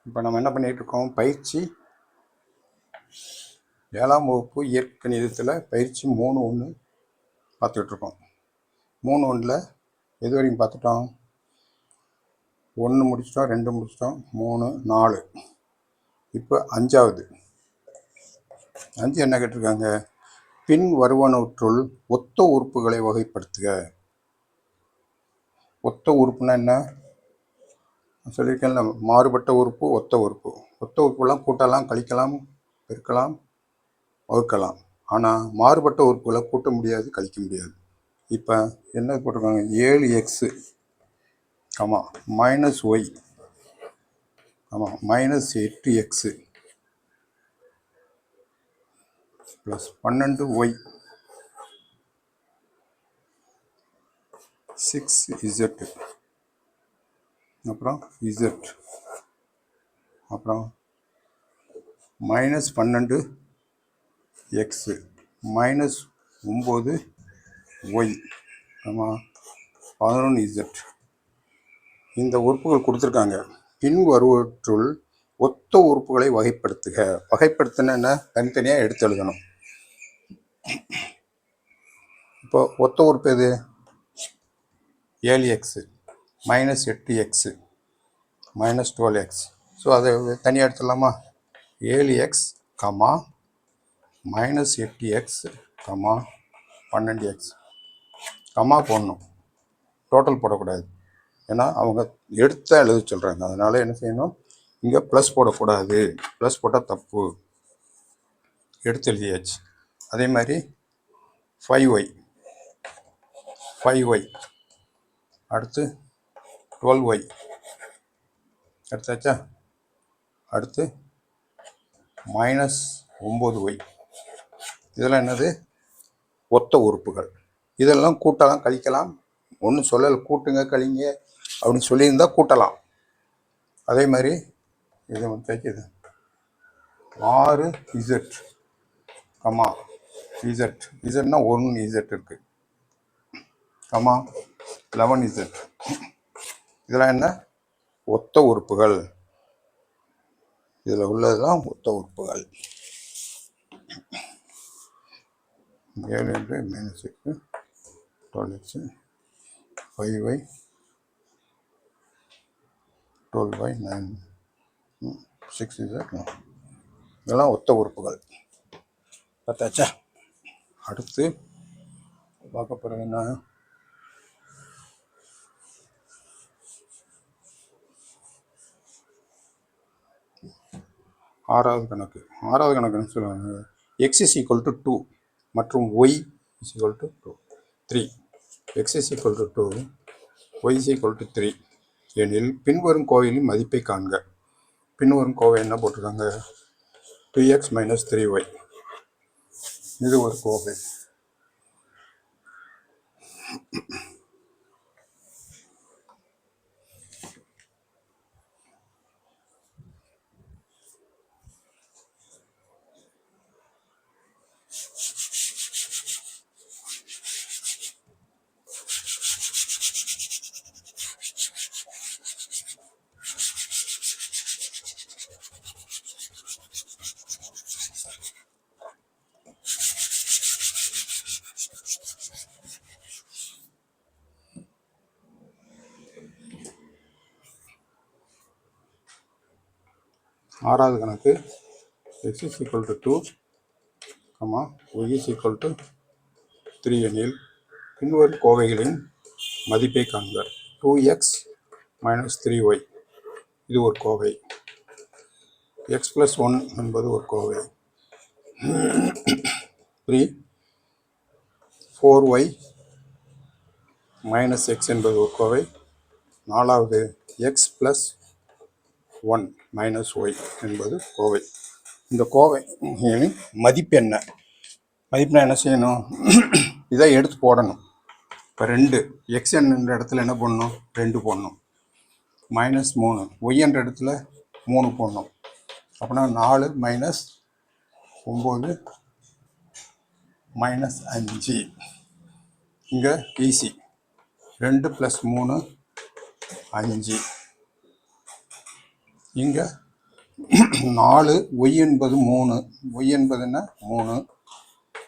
இப்போ நம்ம என்ன பண்ணிகிட்டு இருக்கோம்? பயிற்சி 7ஆம் வகுப்பு இயற்கணிதத்தில் பயிற்சி 3.1 பார்த்துட்ருக்கோம். 3.1ல் எது வரைக்கும் பார்த்துட்டோம்? 1 முடிச்சிட்டோம், 2 முடிச்சிட்டோம், 3, 4. இப்போ 5ஆவது. 5 என்ன கேட்டிருக்காங்க? பின் வருவனவற்றுள் ஒத்த உறுப்புகளை வகைப்படுத்துக. ஒத்த உறுப்புனா என்ன சொல்லியிருக்கேன்ல? மாறுபட்ட உறுப்பு, ஒத்த உறுப்பு. ஒத்த உறுப்புலாம் கூட்டலாம், கழிக்கலாம், பெருக்கலாம், வகுக்கலாம். ஆனால் மாறுபட்ட உறுப்புகளை கூட்ட முடியாது, கழிக்க முடியாது. இப்போ என்ன போட்டிருக்காங்க? 7x, -y, -8x + 12y 6z அப்புறம் z அப்புறம் -12x -9y 11z. இந்த உறுப்புகள் கொடுத்துருக்காங்க. பின் வருவற்றுள் ஒத்த உறுப்புகளை வகைப்படுத்துக. வகைப்படுத்தின என்ன? தனித்தனியாக எடுத்து எழுதணும். இப்போ ஒத்த உறுப்பு எது? 7x -8x -12x. ஸோ அதை தனியாக எடுத்துடலாமா? 7x, -8x, 12x. கம்மா போடணும், டோட்டல் போடக்கூடாது. ஏன்னா அவங்க எடுத்த எழுத சொல்கிறாங்க. அதனால என்ன செய்யணும்? இங்கே ப்ளஸ் போடக்கூடாது. ப்ளஸ் போட்டால் தப்பு. எடுத்து எழுதியாச்சு. அதே மாதிரி 5y அடுத்து 12y எடுத்தாச்சா? அடுத்து -9y. இதெல்லாம் என்னது? ஒத்த உறுப்புகள். இதெல்லாம் கூட்டலாம், கழிக்கலாம். ஒன்றும் சொல்லலை, கூட்டுங்க கழிங்க அப்படின்னு சொல்லியிருந்தா கூட்டலாம். அதே மாதிரி இது தைக்குது 6z, zனா 1z இருக்கு, 11z. இதெல்லாம் என்ன? ஒத்த உறுப்புகள். இதில் உள்ளதெல்லாம் ஒத்த உறுப்புகள். 7 -6 12x 5y 12y 9 6z. இதெல்லாம் ஒத்த உறுப்புகள். பார்த்தாச்சா? அடுத்து பார்க்க போகிறது என்ன? ஆறாவது கணக்கு. ஆறாவது கணக்குன்னு சொல்லுவாங்க. x = 2 மற்றும் y = 3. x = 2, y = 3 எனில் பின்வரும் கோவையின் மதிப்பை காண்க. பின்வரும் கோவை என்ன போட்டிருக்காங்க? 2x - 3y. இது ஒரு கோவை. ஆறாவது கணக்கு. x = 2, y = 3 எனில் பின்வரும் கோவைகளின் மதிப்பை காண்க. 2x - 3y இது ஒரு கோவை. x + 1 என்பது ஒரு கோவை. 3 4y - x என்பது ஒரு கோவை. 4வது x + 1 - y என்பது கோவை. இந்த கோவை மதிப்பு என்ன? மதிப்புனா என்ன செய்யணும்? இதை எடுத்து போடணும். இப்போ 2 x என்ற இடத்துல என்ன பண்ணணும்? 2 போடணும். -3 y என்ற இடத்துல 3 போடணும். அப்படின்னா 4 - 9 -5. இங்கே ஈஸி. 2 + 3 5. இங்கே 4 ஒய் என்பது 3, ஒய் என்பது என்ன 3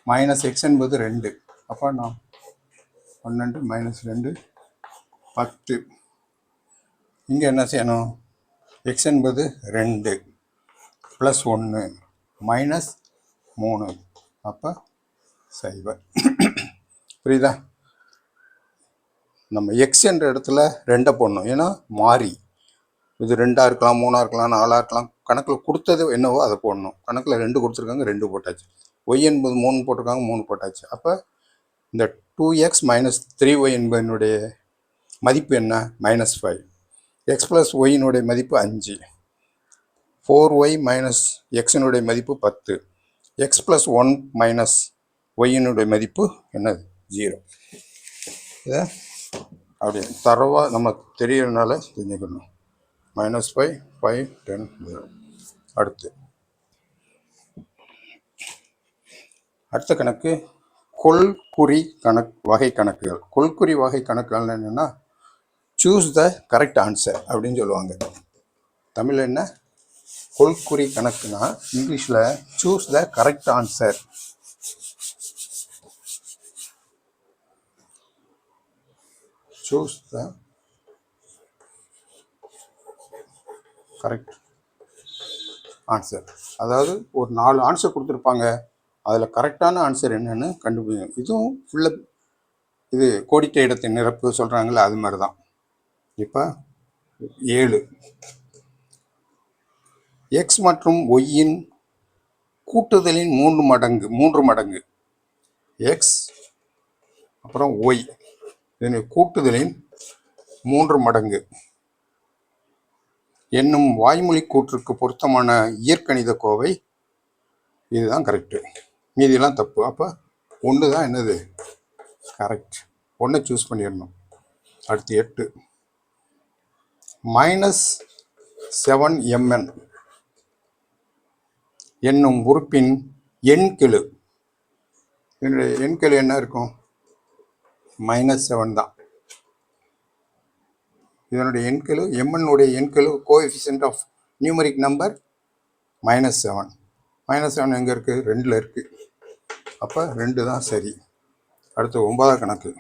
மைனஸ் எக்ஸ் என்பது 2. அப்போ நான் 12 மைனஸ் 2 10. இங்கே என்ன செய்யணும்? எக்ஸ் என்பது 2 ப்ளஸ் 1 மைனஸ் 3, அப்போ 0. புரியுதா? நம்ம எக்ஸ் என்ற இடத்துல 2 போடணும், ஏன்னா மாறி இது 2 இருக்கலாம், 3 இருக்கலாம், 4 இருக்கலாம். கணக்கில் கொடுத்தது என்னவோ அதை போடணும். கணக்கில் 2 கொடுத்துருக்காங்க, 2 போட்டாச்சு. ஒய் என்பது 3 போட்டிருக்காங்க, 3 போட்டாச்சு. அப்போ இந்த 2x மைனஸ் 3y என்பதனுடைய மதிப்பு என்ன? -5. எக்ஸ் ப்ளஸ் ஒய்னுடைய மதிப்பு 5. 4y மைனஸ் எக்ஸினுடைய மதிப்பு 10. எக்ஸ் ப்ளஸ் 1 மைனஸ் ஒய்யினுடைய மதிப்பு என்னது? 0. இதை அப்படி தரவாக நமக்கு தெரியறதுனால தெரிஞ்சுக்கணும். -5, 5, 10, 0. அடுத்த கணக்கு கொள்குறி வகை கணக்குகள். கொள்குறி வகை கணக்குகள் என்னென்னா சூஸ் த கரெக்ட் ஆன்சர் அப்படின்னு சொல்லுவாங்க. தமிழில் என்ன? கொள்குறி கணக்குனா இங்கிலீஷில் choose the correct answer. Choose the correct answer. அதாவது ஒரு 4 ஆன்சர் கொடுத்துருப்பாங்க, அதில் கரெக்டான ஆன்சர் என்னன்னு கண்டுபிடிக்கணும். இதுவும் ஃபுல்லாக இது கோடிட்ட இடத்தை நிரப்பு சொல்கிறாங்களே, அது மாதிரி தான். இப்போ 7 எக்ஸ் மற்றும் ஒய்யின் கூட்டுதலின் 3 மடங்கு எக்ஸ் அப்புறம் ஒய் இதனுடைய கூட்டுதலின் 3 மடங்கு என்னும் வாய்மொழி கூற்றுக்கு பொருத்தமான இயற்கணித கோவை இதுதான் கரெக்டு, மீதியெல்லாம் தப்பு. அப்போ 1 தான் என்னது கரெக்ட். 1 சூஸ் பண்ணிடணும். அடுத்து 8 -7mn என்னும் உறுப்பின் எண்கெழு. என்னுடைய எண்கெழு என்ன இருக்கும்? -7 தான் இதனுடைய எண்கெழு. எம்என்னுடைய எண்கெழு கோஎஃபிஷியன்ட் ஆஃப் நியூமரிக் நம்பர் -7. -7 எங்கே இருக்குது? 2ல் இருக்குது. அப்போ 2 தான் சரி. அடுத்து 9ஆம் கணக்கு.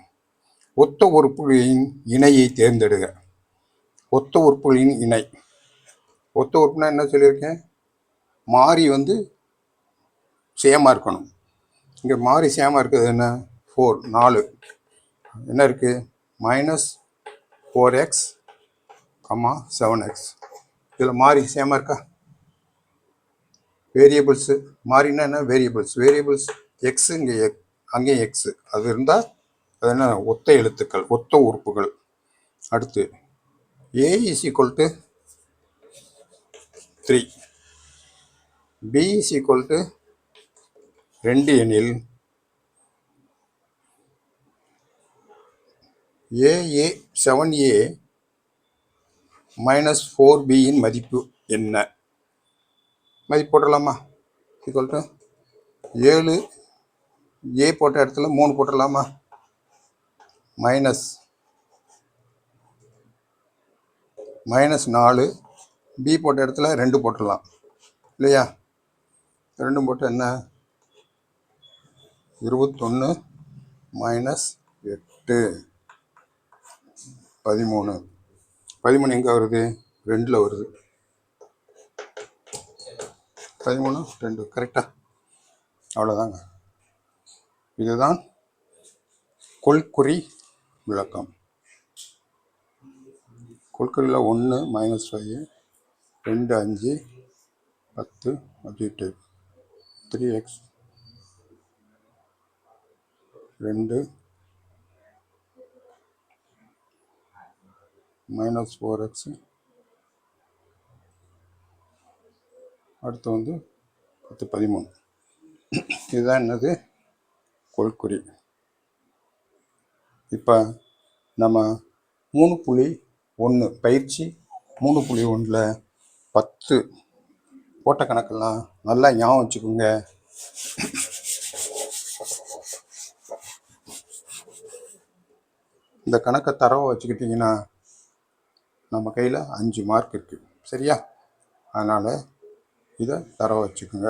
ஒத்த உறுப்புகளின் இணையை தேர்ந்தெடுக. ஒத்த உறுப்புகளின் இணை. ஒத்த உறுப்புனா என்ன சொல்லியிருக்கேன்? மாறி சேமாக இருக்கணும். இங்கே மாறி சேமாக இருக்குது என்ன? 4 என்ன இருக்குது? -4x, 7x. இதில் மாறி சேமாக இருக்கா? வேரியபிள்ஸு மாறினா என்ன? வேரியபிள்ஸ் எக்ஸு, இங்கே அங்கேயும் எக்ஸு, அது இருந்தால் அது என்ன? ஒத்த எழுத்துக்கள், ஒத்த உறுப்புகள். அடுத்து a = 3, b = 2 எனில் AA 7a - 4b இன் மதிப்பு என்ன? மதிப்பு போட்டுடலாமா? = 7 a போட்ட இடத்துல 3 போட்டுடலாமா? -4 b போட்ட இடத்துல 2 போட்டுடலாம் இல்லையா? 2 போட்டு என்ன? 21 - 8 13. 13 எங்கே வருது? 2ல் வருது. 13, 2 கரெக்டா? அவ்வளோதாங்க. இதுதான் கொள்குறி விளக்கம். கொள்குறியில் 1 -5, 2 5, 10 அப்படின்ட்டு 3x 2 -4x அடுத்து 10 13. இதுதான் என்னது? கொள்குறி. இப்போ நம்ம 3.1 பயிற்சி 3.1ல் 10 போட்ட கணக்கெல்லாம் நல்லா ஞாபகம் வச்சுக்கோங்க. இந்த கணக்கை தரவை வச்சுக்கிட்டிங்கன்னா நம்ம கையில் 5 மார்க் இருக்குது. சரியா? அதனால் இதை தர வச்சுக்கோங்க.